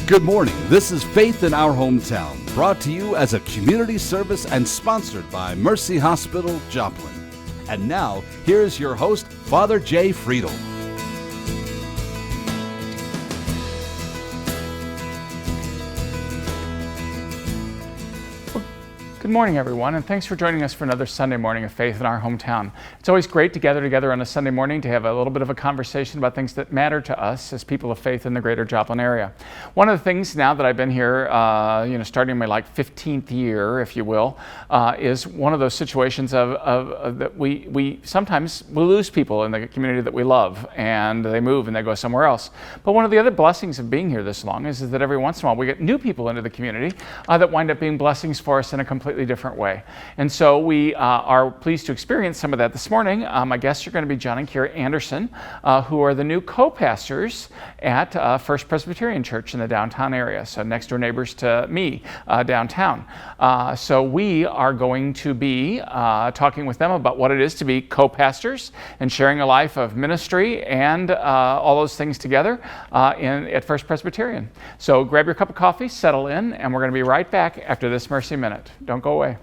Good morning. This is Faith in Our Hometown, brought to you as a community service and sponsored by Mercy Hospital, Joplin. And now, here is your host, Father Jay Friedel. Good morning, everyone, and thanks for joining us for another Sunday morning of Faith in Our Hometown. It's always great to gather together on a Sunday morning to have a little bit of a conversation about things that matter to us as people of faith in the greater Joplin area. One of the things now that I've been here, starting my 15th year, if you will, is one of those situations of that we sometimes lose people in the community that we love, and they move and they go somewhere else. But one of the other blessings of being here this long is that every once in a while we get new people into the community that wind up being blessings for us in a completely different way. And so we are pleased to experience some of that this morning. My guests are going to be John and Kira Anderson, who are the new co-pastors at First Presbyterian Church in the downtown area, so next door neighbors to me downtown. So we are going to be talking with them about what it is to be co-pastors and sharing a life of ministry and all those things together at First Presbyterian. So grab your cup of coffee, settle in, and we're going to be right back after this Mercy Minute. Don't go away.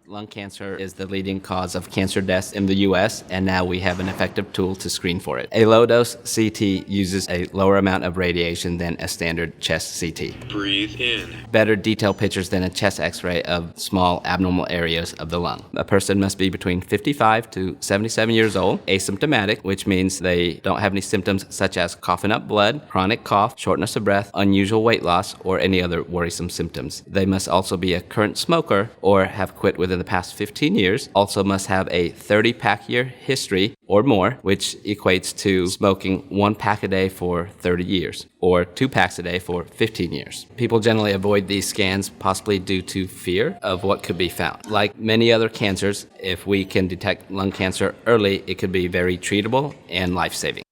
Lung cancer is the leading cause of cancer deaths in the U.S., and now we have an effective tool to screen for it. A low-dose CT uses a lower amount of radiation than a standard chest CT. Breathe in. Better detailed pictures than a chest x-ray of small abnormal areas of the lung. A person must be between 55 to 77 years old, asymptomatic, which means they don't have any symptoms such as coughing up blood, chronic cough, shortness of breath, unusual weight loss, or any other worrisome symptoms. They must also be a current smoker or have quit within the past 15 years, also must have a 30-pack year history or more, which equates to smoking 1 pack a day for 30 years, or 2 packs a day for 15 years. People generally avoid these scans possibly due to fear of what could be found. Like many other cancers, if we can detect lung cancer early, it could be very treatable and life-saving.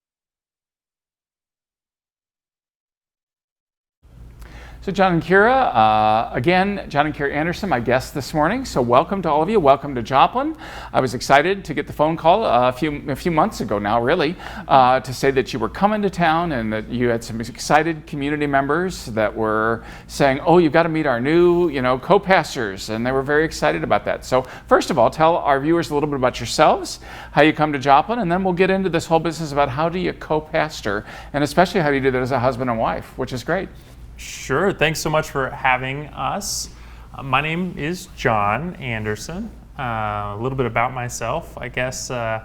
So John and Kira, again, John and Kira Anderson, my guests this morning. So welcome to all of you. Welcome to Joplin. I was excited to get the phone call a few months ago now, really, to say that you were coming to town and that you had some excited community members that were saying, oh, you've got to meet our new, co-pastors, and they were very excited about that. So first of all, tell our viewers a little bit about yourselves, how you come to Joplin, and then we'll get into this whole business about how do you co-pastor, and especially how do you do that as a husband and wife, which is great. Sure. Thanks so much for having us. My name is John Anderson. A little bit about myself. I guess I'm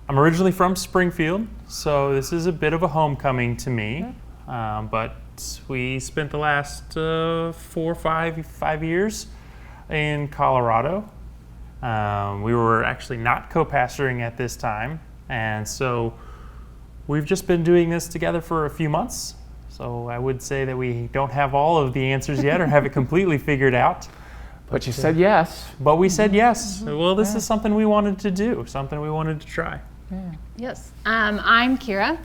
originally from Springfield, so this is a bit of a homecoming to me. But we spent the last 4 or 5 years in Colorado. We were actually not co-pastoring at this time, and so we've just been doing this together for a few months. So I would say that we don't have all of the answers yet or have it completely figured out. But you said yes. But we said yes. Well, this is something we wanted to do, something we wanted to try. Yeah. Yes. I'm Kira,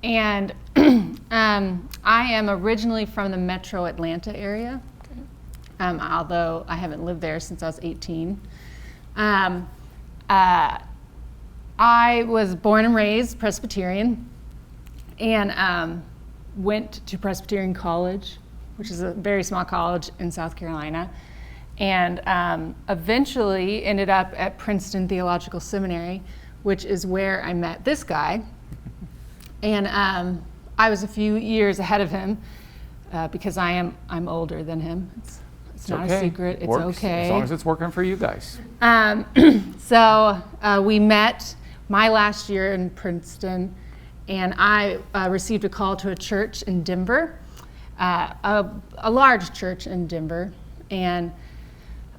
and I am originally from the metro Atlanta area, although I haven't lived there since I was 18. I was born and raised Presbyterian, and went to Presbyterian College, which is a very small college in South Carolina, and eventually ended up at Princeton Theological Seminary, which is where I met this guy. And I was a few years ahead of him because I'm older than him. It's not a secret. It's okay. As long as it's working for you guys. So we met my last year in Princeton, and I received a call to a church in Denver, a large church in Denver, and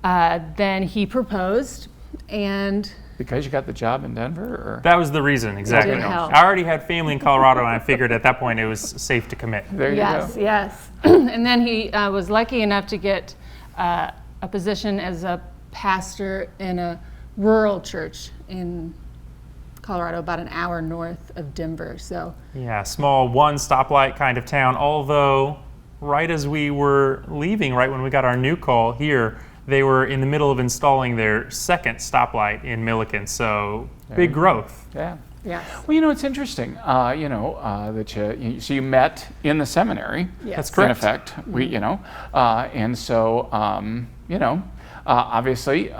then he proposed, and... Because you got the job in Denver? Or? That was the reason, exactly. Didn't help. I already had family in Colorado, and I figured at that point it was safe to commit. There you go. Yes. And then he was lucky enough to get a position as a pastor in a rural church in Colorado, about an hour north of Denver. So yeah, small one stoplight kind of town, although right as we were leaving, right when we got our new call here, they were in the middle of installing their second stoplight in Milliken, so big growth. Yeah. Yes. Well, it's interesting, that so you met in the seminary. Yes. That's correct. In effect, and so, obviously,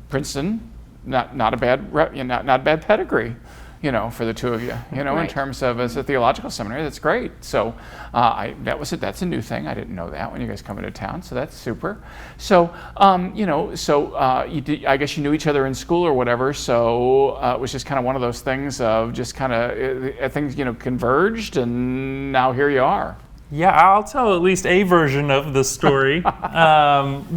Princeton, not a bad, not a bad pedigree, for the two of you, in Right. terms of as a theological seminary. That's great. So that's a new thing. I didn't know that when you guys come into town. So that's super. So I guess you knew each other in school or whatever. So it was just kind of one of those things of just kind of things converged, and now here you are. Yeah, I'll tell at least a version of the story.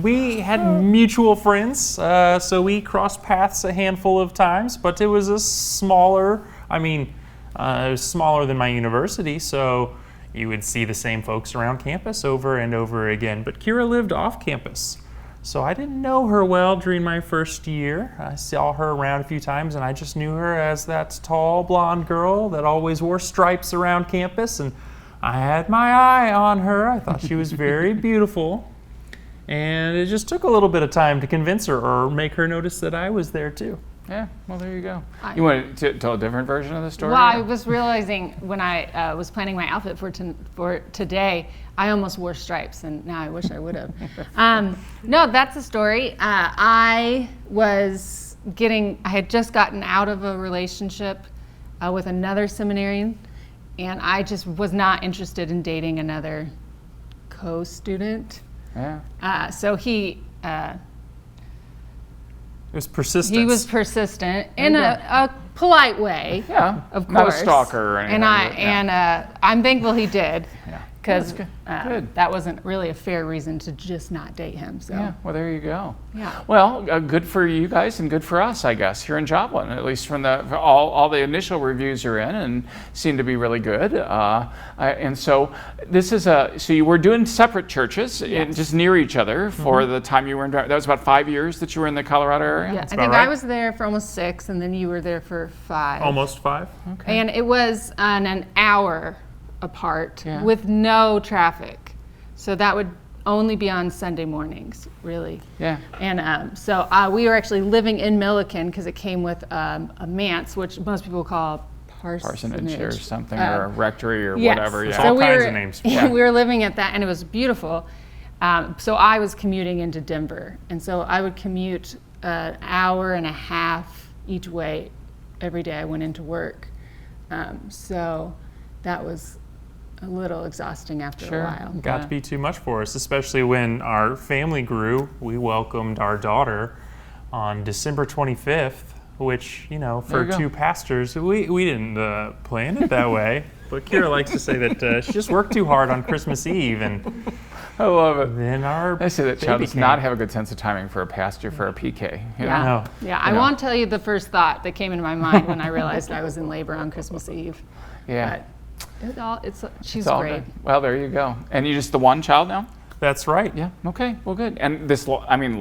We had mutual friends, so we crossed paths a handful of times, but it was it was smaller than my university, so you would see the same folks around campus over and over again. But Kira lived off campus, so I didn't know her well during my first year. I saw her around a few times, and I just knew her as that tall blonde girl that always wore stripes around campus, and I had my eye on her. I thought she was very beautiful. And it just took a little bit of time to convince her or make her notice that I was there too. Yeah, well, there you go. You want to tell a different version of the story? Well, I was realizing when I was planning my outfit for today, I almost wore stripes, and now I wish I would have. No, that's the story. I had just gotten out of a relationship with another seminarian, and I just was not interested in dating another co-student. Yeah. So he was persistent. He was persistent in a polite way. Yeah, of course. Not a stalker or anything. And I'm thankful he did. Yeah. Because Good. that wasn't really a fair reason to just not date him. So. Yeah, well, there you go. Yeah. Well, good for you guys and good for us, I guess, here in Joplin. At least from all the initial reviews you're in and seem to be really good. And so this is so you were doing separate churches and just near each other for the time you were in. That was about 5 years that you were in the Colorado area? Yeah, I think right. I was there for almost 6, and then you were there for 5. Almost 5. Okay. And it was on an hour apart Yeah. with no traffic. So that would only be on Sunday mornings, really. Yeah. And so we were actually living in Milliken because it came with a manse, which most people call parsonage or something, or a rectory or yes. whatever. Yeah. There's all kinds of names. We were living at that, and it was beautiful. So I was commuting into Denver, and so I would commute an hour and a half each way every day I went into work. So that was a little exhausting after a while. Got to be too much for us, especially when our family grew. We welcomed our daughter on December 25th, which, for 2 pastors, we didn't plan it that way. But Kira likes to say that she just worked too hard on Christmas Eve, and I love it. then I say that child does not have a good sense of timing for a pastor for a PK. Yeah, I won't tell you the first thought that came into my mind when I realized I was in labor on Christmas Eve. Yeah. But she's It's all great. good. Well, there you go. And you just the one child now? That's right. Yeah. Okay. Well, good. And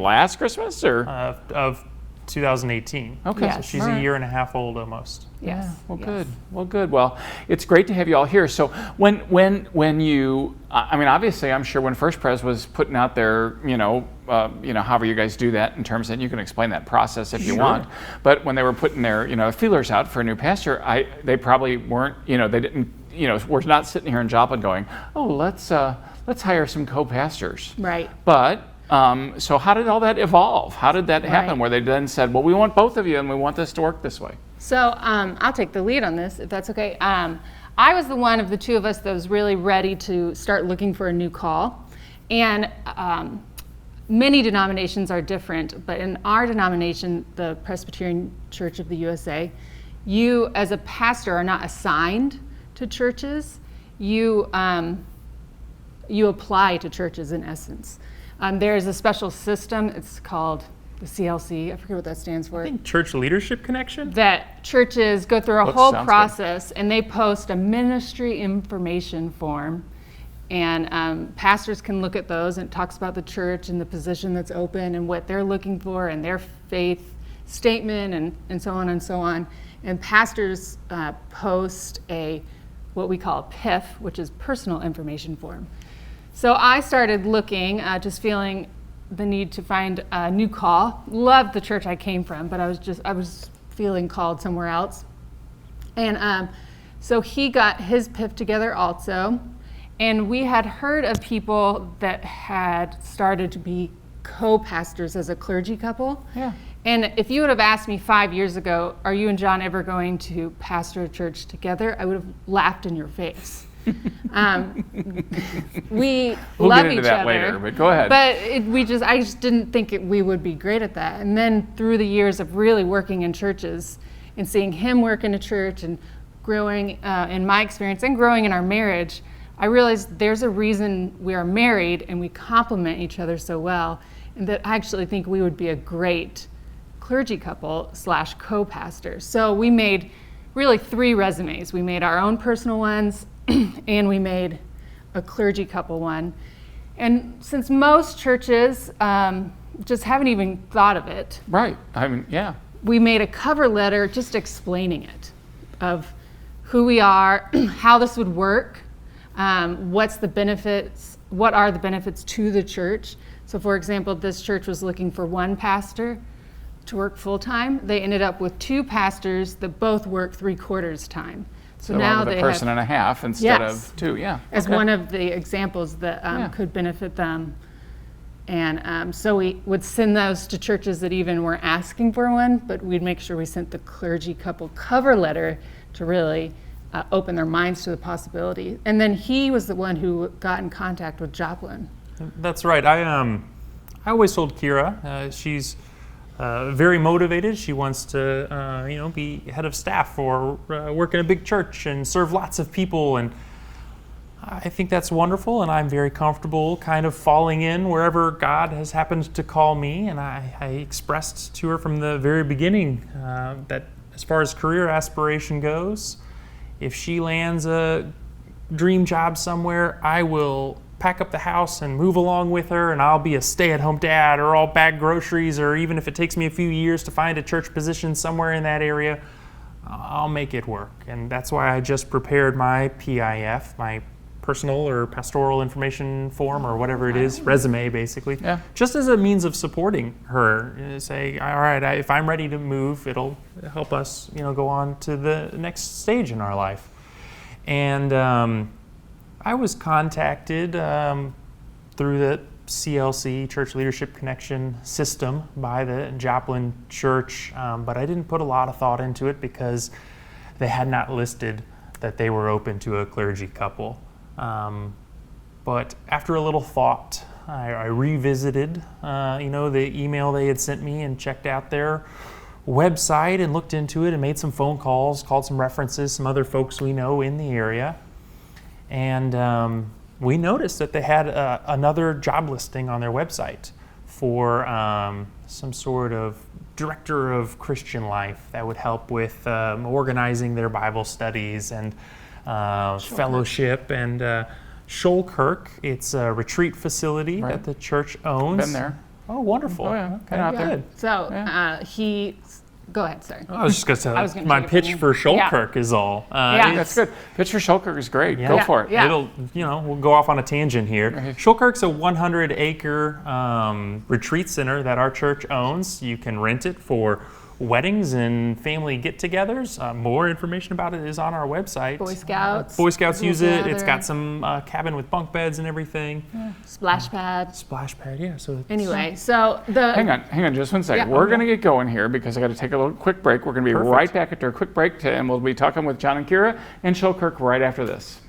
last Christmas or? Of 2018. Okay. Yes. So she's All right. a year and a half old almost. Yes. Yeah, well, yes. good. Well, good. Well, it's great to have you all here. So when you, obviously, I'm sure when First Pres was putting out their, however you guys do that in terms of, you can explain that process if you want. But when they were putting their, feelers out for a new pastor, they probably weren't, they didn't, we're not sitting here in Joplin going, oh, let's hire some co-pastors. Right. But so how did all that evolve? How did that happen? Right. Where they then said, well, we want both of you and we want this to work this way. So I'll take the lead on this, if that's okay. I was the one of the two of us that was really ready to start looking for a new call. And many denominations are different, but in our denomination, the Presbyterian Church of the USA, you as a pastor are not assigned to churches. You apply to churches in essence. There is a special system, it's called the CLC, I forget what that stands for. I think Church Leadership Connection? That churches go through a Sounds whole good. process and they post a ministry information form, and pastors can look at those, and it talks about the church and the position that's open and what they're looking for and their faith statement and so on and so on. And pastors post what we call a PIF, which is personal information form. So I started looking, just feeling the need to find a new call. Loved the church I came from, but I was feeling called somewhere else. And so he got his PIF together also. And we had heard of people that had started to be co-pastors as a clergy couple. Yeah. And if you would have asked me 5 years ago, are you and John ever going to pastor a church together? I would have laughed in your face. We We'll love get into each that other, later, but go ahead. But I just didn't think we would be great at that. And then through the years of really working in churches and seeing him work in a church and growing in my experience and growing in our marriage, I realized there's a reason we are married and we complement each other so well, and that I actually think we would be a great clergy couple / co-pastors. So we made really 3 resumes. We made our own personal ones and we made a clergy couple one. And since most churches just haven't even thought of it, Right. I mean, yeah. we made a cover letter just explaining it, of who we are, how this would work, what's the benefits, what are the benefits to the church. So for example, this church was looking for 1 pastor to work full-time. They ended up with 2 pastors that both work 3/4 time. So now with they a person have, and a half instead Yes. of 2, yeah. as Okay. one of the examples that Yeah. could benefit them. And so we would send those to churches that even weren't asking for one, but we'd make sure we sent the clergy couple cover letter to really open their minds to the possibility. And then he was the one who got in contact with Joplin. That's right. I always told Kira, she's very motivated. She wants to, be head of staff or work in a big church and serve lots of people. And I think that's wonderful. And I'm very comfortable kind of falling in wherever God has happened to call me. And I expressed to her from the very beginning that as far as career aspiration goes, if she lands a dream job somewhere, I will pack up the house and move along with her, and I'll be a stay-at-home dad, or I'll bag groceries, or even if it takes me a few years to find a church position somewhere in that area, I'll make it work. And that's why I just prepared my PIF, my personal or pastoral information form, or whatever it is, resume basically, just as a means of supporting her. Say, all right, if I'm ready to move, it'll help us, go on to the next stage in our life. And I was contacted through the CLC, Church Leadership Connection system, by the Joplin Church, but I didn't put a lot of thought into it because they had not listed that they were open to a clergy couple. But after a little thought, I revisited, the email they had sent me and checked out their website and looked into it and made some phone calls, called some references, some other folks we know in the area. And we noticed that they had another job listing on their website for some sort of director of Christian life that would help with organizing their Bible studies and fellowship. And Shoalkirk, it's a retreat facility that the church owns. Been there. Oh, wonderful. Oh, yeah. Okay, Been out there. good. So go ahead, sorry. I was just going to say, gonna my take it pitch from you. for Shoalkirk is all. That's good. Pitch for Shoalkirk is great. Go for it. Yeah. It'll, we'll go off on a tangent here. Shoalkirk's a 100-acre retreat center that our church owns. You can rent it for weddings and family get-togethers. More information about it is on our website. Boy Scouts. Boy Scouts use it. It's gather. got some cabin with bunk beds and everything. Splash pad. Splash pad, yeah. So Anyway, so Hang on just one second. Yeah. We're going to get going here because I got to take a little quick break. We're going to be right back after a quick break, and we'll be talking with John and Kira and Shoalkirk right after this.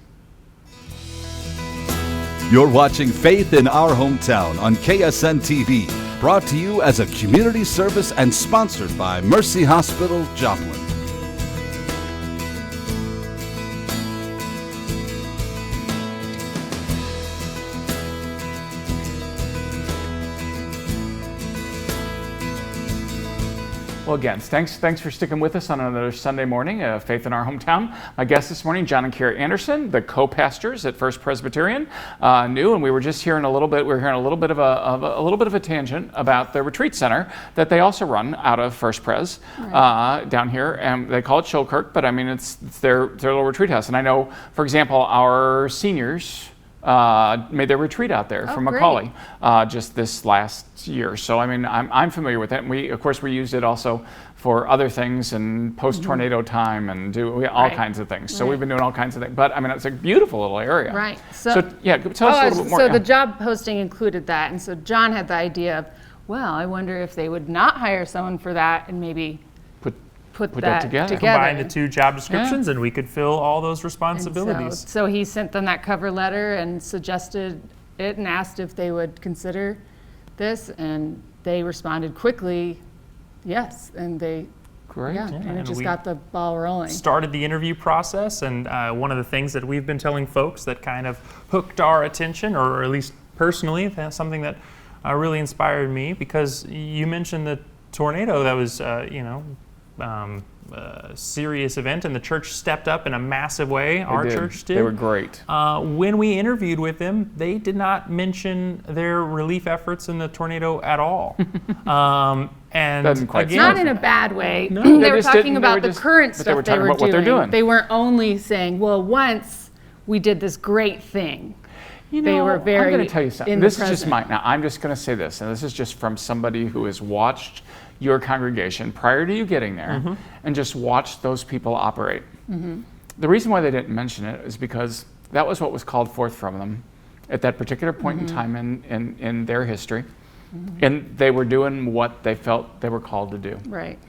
You're watching Faith in Our Hometown on KSN TV, brought to you as a community service and sponsored by Mercy Hospital, Joplin. Well, again, thanks for sticking with us on another Sunday morning of Faith in Our Hometown. My guest this morning, John and Kira Anderson, the co-pastors at First Presbyterian, new, and we were just hearing a little bit. We were hearing a little bit of a tangent about the retreat center that they also run out of First Pres down here, and they call it Shoalkirk, but I mean it's their little retreat house. And I know, for example, our seniors made their retreat out there from Macaulay just this last year. So I mean, I'm familiar with it. And we used it also for other things and post-tornado time and do all Right. kinds of things. So Right. we've been doing all kinds of things. But I mean, it's a beautiful little area. Right. So yeah, tell us a little bit more. So yeah. the job posting included that, and so John had the idea of, well, I wonder if they would not hire someone for that and maybe put that that together. Combine the two job descriptions, and we could fill all those responsibilities. So he sent them that cover letter and suggested it and asked if they would consider this, and they responded quickly, yes, and they, Great. yeah, and it and just we got the ball rolling. Started the interview process, and one of the things that we've been telling folks that kind of hooked our attention, or at least personally, that's something that really inspired me, because you mentioned the tornado that was, a serious event, and the church stepped up in a massive way. Our church did. They were great. When we interviewed with them, they did not mention their relief efforts in the tornado at all. And Doesn't quite again, Not in a bad way. They They were just talking didn't- they about were the just- current but they were stuff they talking were about what they're doing. They weren't only saying, well, once we did this great thing. You They know, were very I'm going to tell you something. in the This is just present. now, I'm just going to say this, and this is just from somebody who has watched your congregation prior to you getting there and just watched those people operate. The reason why they didn't mention it is because that was what was called forth from them at that particular point in time in their history. And they were doing what they felt they were called to do. Right.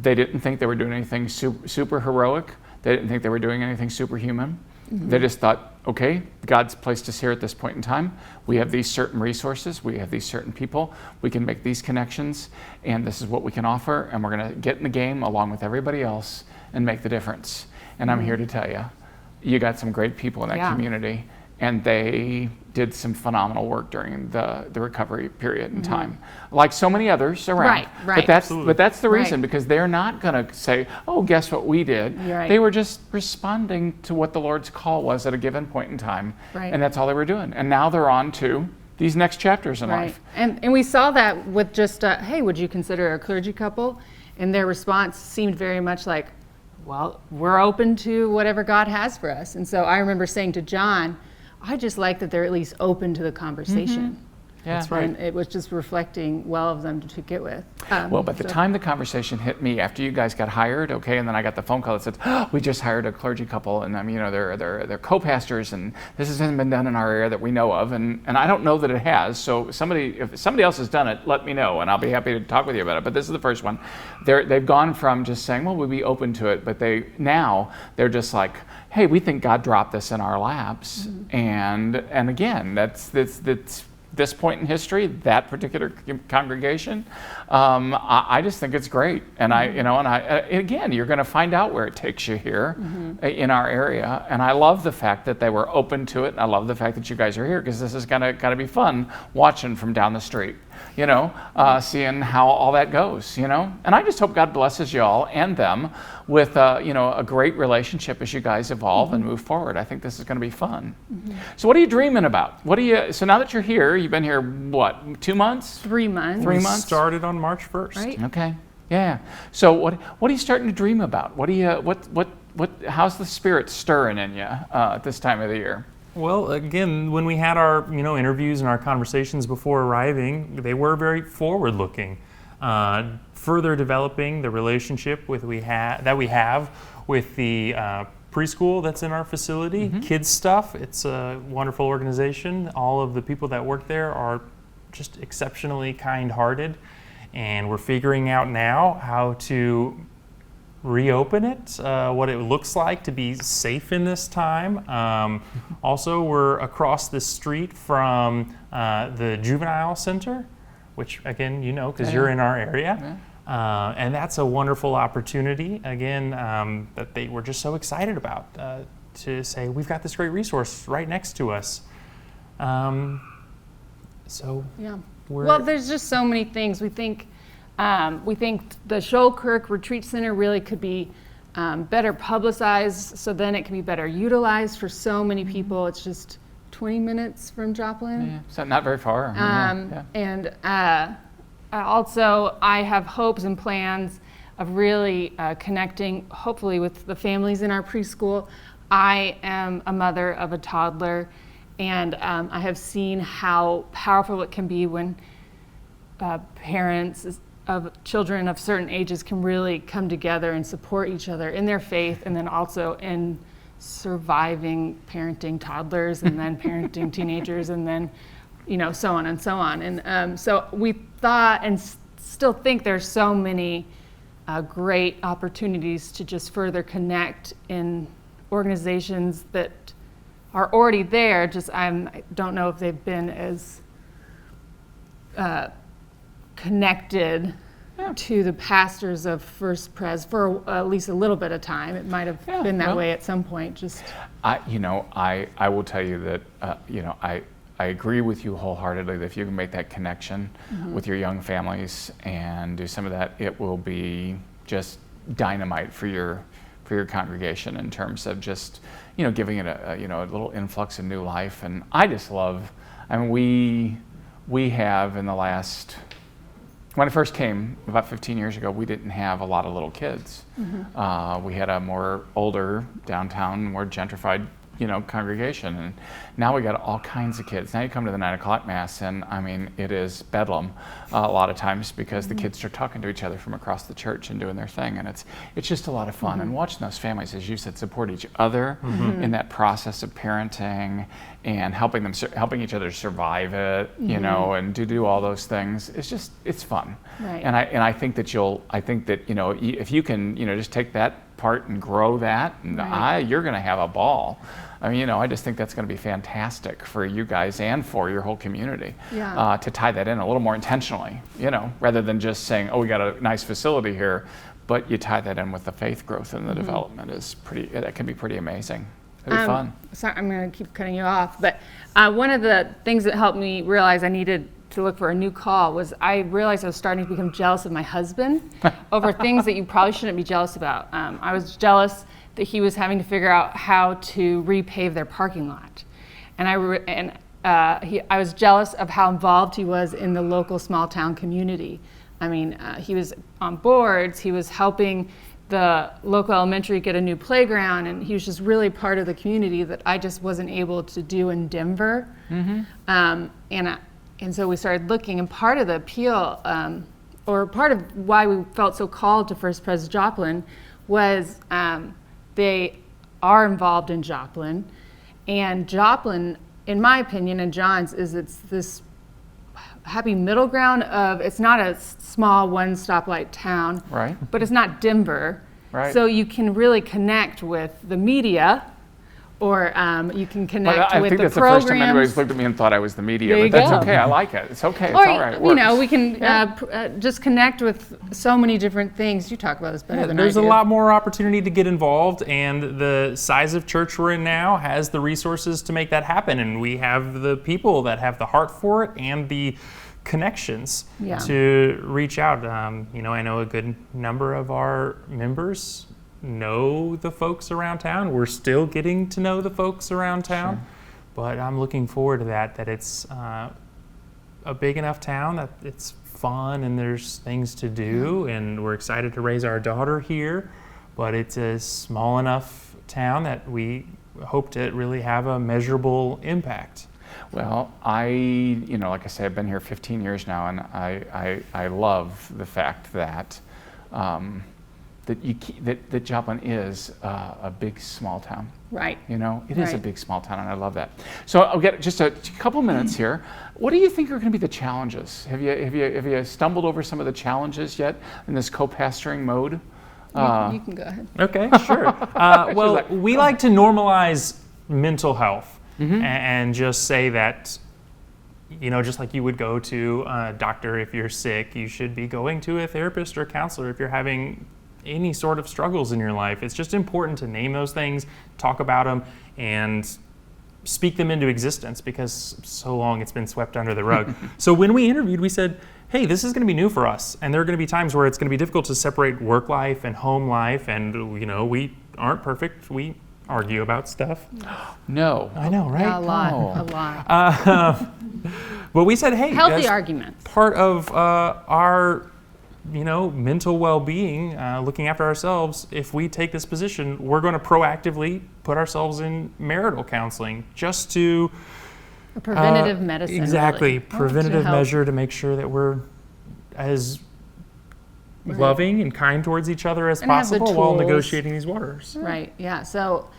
They didn't think they were doing anything super heroic. They didn't think they were doing anything superhuman. They just thought, okay, God's placed us here at this point in time. We have these certain resources. We have these certain people. We can make these connections, and this is what we can offer, and we're going to get in the game along with everybody else and make the difference. And I'm here to tell you, you got some great people in that Yeah. community, and they did some phenomenal work during the recovery period in time, like so many others around. Right, right. But that's the reason, Right. because they're not going to say, oh, guess what we did. You're right. They were just responding to what the Lord's call was at a given point in time, Right. and that's all they were doing. And now they're on to these next chapters in Right. life. And we saw that with just, hey, would you consider a clergy couple? And their response seemed very much like, well, we're open to whatever God has for us. And so I remember saying to John, I just like that they're at least open to the conversation. Yeah. That's right. And it was just reflecting well of them to get with. Well, by the so- time the conversation hit me, after you guys got hired, okay, and then I got the phone call that said, oh, we just hired a clergy couple, and they're co-pastors, and this hasn't been done in our area that we know of, and I don't know that it has. So if somebody else has done it, let me know, and I'll be happy to talk with you about it. But this is the first one. They've gone from just saying, well, we'd be open to it, but they're just like, hey, we think God dropped this in our laps, and again, that's this point in history, that particular congregation, I just think it's great. And again, you're going to find out where it takes you here in our area. And I love the fact that they were open to it. And I love the fact that you guys are here, because this is going to be fun watching from down the street, seeing how all that goes, And I just hope God blesses y'all and them with, a great relationship as you guys evolve and move forward. I think this is going to be fun. So what are you dreaming about? So now that you're here, you've been here, what, 2 months? 3 months. 3 we months? started on March 1st. Right. Okay. Yeah. So what are you starting to dream about? How's the Spirit stirring in you at this time of the year? Well, again, when we had our interviews and our conversations before arriving, they were very forward-looking, further developing the relationship that we have with the preschool that's in our facility, Kids Stuff. It's a wonderful organization. All of the people that work there are just exceptionally kind-hearted, and we're figuring out now how to reopen it, what it looks like to be safe in this time. Also, we're across the street from the juvenile center, which again, because you're in our area. And that's a wonderful opportunity, again, that they were just so excited about, to say, we've got this great resource right next to us. So Yeah. we're... Well, there's just so many things. We think the Shoalkirk Retreat Center really could be better publicized, so then it can be better utilized for so many people. It's just 20 minutes from Joplin. Yeah. So not very far. And also, I have hopes and plans of really connecting, hopefully, with the families in our preschool. I am a mother of a toddler, and I have seen how powerful it can be when parents of children of certain ages can really come together and support each other in their faith, and then also in surviving parenting toddlers and then parenting teenagers, and then so on and so on. And so we thought and still think there's so many great opportunities to just further connect in organizations that are already there. Just I don't know if they've been as connected to the pastors of First Pres for at least a little bit of time. It might have been that way at some point. Just I will tell you that I agree with you wholeheartedly that if you can make that connection with your young families and do some of that, it will be just dynamite for your congregation in terms of just giving it a little influx of new life. And I just love. I mean, we have in the last. When I first came about 15 years ago, we didn't have a lot of little kids. We had a more older downtown, more gentrified, congregation, and now we got all kinds of kids. Now you come to the 9 o'clock mass, and I mean, it is bedlam a lot of times because the kids are talking to each other from across the church and doing their thing, and it's just a lot of fun. And watching those families, as you said, support each other in that process of parenting and helping each other survive it, and to do all those things. It's fun. Right. And I think that if you can just take that part and grow that, and you're going to have a ball. I mean, I just think that's going to be fantastic for you guys and for your whole community to tie that in a little more intentionally, rather than just saying, oh, we got a nice facility here, but you tie that in with the faith growth and the development that can be pretty amazing. It'll be fun. Sorry, I'm going to keep cutting you off, but one of the things that helped me realize I needed to look for a new call was I realized I was starting to become jealous of my husband over things that you probably shouldn't be jealous about. I was jealous that he was having to figure out how to repave their parking lot, and I was jealous of how involved he was in the local small town community. I mean, he was on boards, he was helping the local elementary get a new playground, and he was just really part of the community that I just wasn't able to do in Denver. And so we started looking, and part of the appeal, or part of why we felt so called to First Pres Joplin was they are involved in Joplin. And Joplin, in my opinion, and John's, it's this happy middle ground of, it's not a small one stoplight town, right? But it's not Denver. Right. So you can really connect with the media, or you can connect with the programs. I think that's the first time anybody's looked at me and thought I was the media, but that's okay. I like it. It's okay. It's all right. It works. We can just connect with so many different things. You talk about this better than I do. There's a lot more opportunity to get involved, and the size of church we're in now has the resources to make that happen, and we have the people that have the heart for it and the connections to reach out. I know a good number of our members know the folks around town. We're still getting to know the folks around town, but I'm looking forward to that it's a big enough town that it's fun and there's things to do, and we're excited to raise our daughter here, but it's a small enough town that we hope to really have a measurable impact. Well, like I say, I've been here 15 years now, and I love the fact that that Joplin is a big small town. Right. It is a big small town, and I love that. So I'll get just a couple minutes here. What do you think are going to be the challenges? Have you stumbled over some of the challenges yet in this co-pastoring mode? You can go ahead. Okay, sure. We like to normalize mental health and just say that, just like you would go to a doctor if you're sick, you should be going to a therapist or counselor if you're having any sort of struggles in your life. It's just important to name those things, talk about them, and speak them into existence, because so long it's been swept under the rug. So when we interviewed, we said, hey, this is going to be new for us, and there are going to be times where it's going to be difficult to separate work life and home life, and we aren't perfect. We argue about stuff. No. I know, right? A lot. But we said, hey, healthy arguments. Part of our mental well-being, looking after ourselves, if we take this position, we're going to proactively put ourselves in marital counseling just to... A preventative medicine. Exactly. Really. Preventative measure to make sure that we're as loving and kind towards each other as And have the possible while tools. negotiating these waters. Right, yeah. So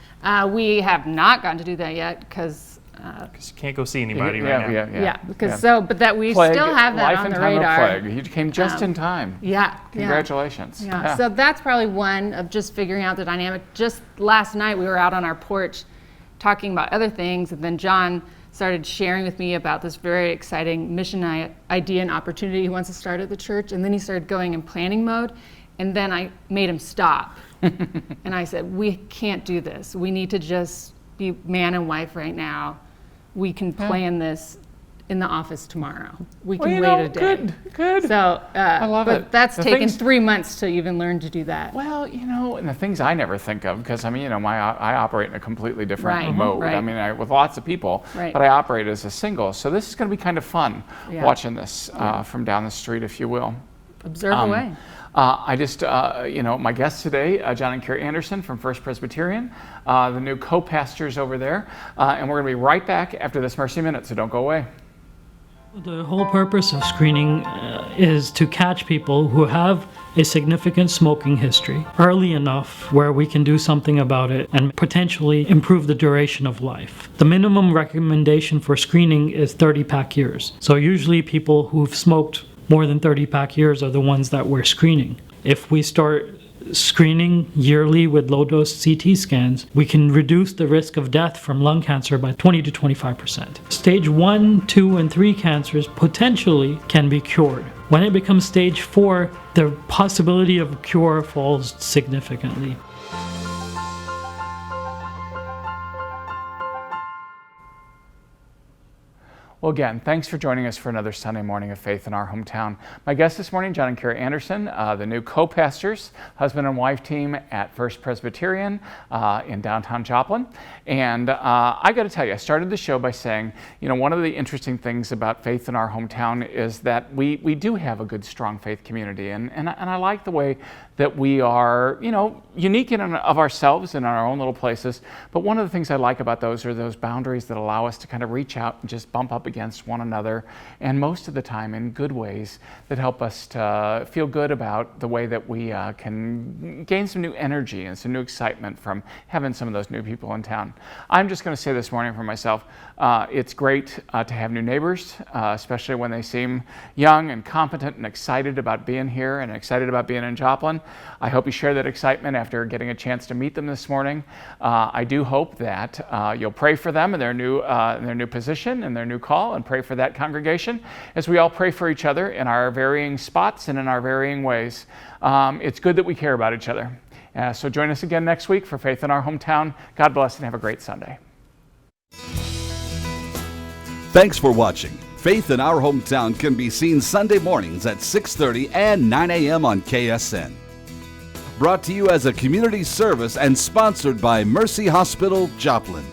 we have not gotten to do that yet because, Because you can't go see anybody right now. but that we Plague, still have that life on and the time radar. of plague. You came just in time. Yeah. Congratulations. Yeah. So that's probably one of just figuring out the dynamic. Just last night we were out on our porch talking about other things, and then John started sharing with me about this very exciting mission idea and opportunity he wants to start at the church, and then he started going in planning mode, and then I made him stop. And I said, we can't do this. We need to just be man and wife right now. We can plan this in the office tomorrow. We can wait a day. Good. So I love but it. that's The taken things- 3 months to even learn to do that. Well, and the things I never think of, because I operate in a completely different Right, mode. right. I mean, with lots of people, Right. but I operate as a single. So this is going to be kind of fun Yeah. watching this from down the street, if you will. Observe away. I just, my guests today, John and Carrie Anderson from First Presbyterian, the new co-pastors over there, and we're going to be right back after this Mercy Minute, so don't go away. The whole purpose of screening is to catch people who have a significant smoking history early enough where we can do something about it and potentially improve the duration of life. The minimum recommendation for screening is 30-pack years. So usually people who've smoked more than 30-pack years are the ones that we're screening. If we start screening yearly with low-dose CT scans, we can reduce the risk of death from lung cancer by 20 to 25%. Stage 1, 2, and 3 cancers potentially can be cured. When it becomes stage 4, the possibility of cure falls significantly. Well, again, thanks for joining us for another Sunday morning of faith in our hometown. My guests this morning, John and Carrie Anderson, the new co-pastors, husband and wife team at First Presbyterian in downtown Joplin. And I got to tell you, I started the show by saying, one of the interesting things about faith in our hometown is that we do have a good, strong faith community. And I like the way that we are, unique in and of ourselves and in our own little places. But one of the things I like about those are those boundaries that allow us to kind of reach out and just bump up against one another, and most of the time in good ways that help us to feel good about the way that we can gain some new energy and some new excitement from having some of those new people in town. I'm just going to say this morning for myself, it's great to have new neighbors, especially when they seem young and competent and excited about being here and excited about being in Joplin. I hope you share that excitement after getting a chance to meet them this morning. I do hope that you'll pray for them in their new position and their new call, and pray for that congregation as we all pray for each other in our varying spots and in our varying ways. It's good that we care about each other. So join us again next week for Faith in Our Hometown. God bless and have a great Sunday. Thanks for watching. Faith in Our Hometown can be seen Sunday mornings at 6:30 and 9 a.m. on KSN. Brought to you as a community service and sponsored by Mercy Hospital, Joplin.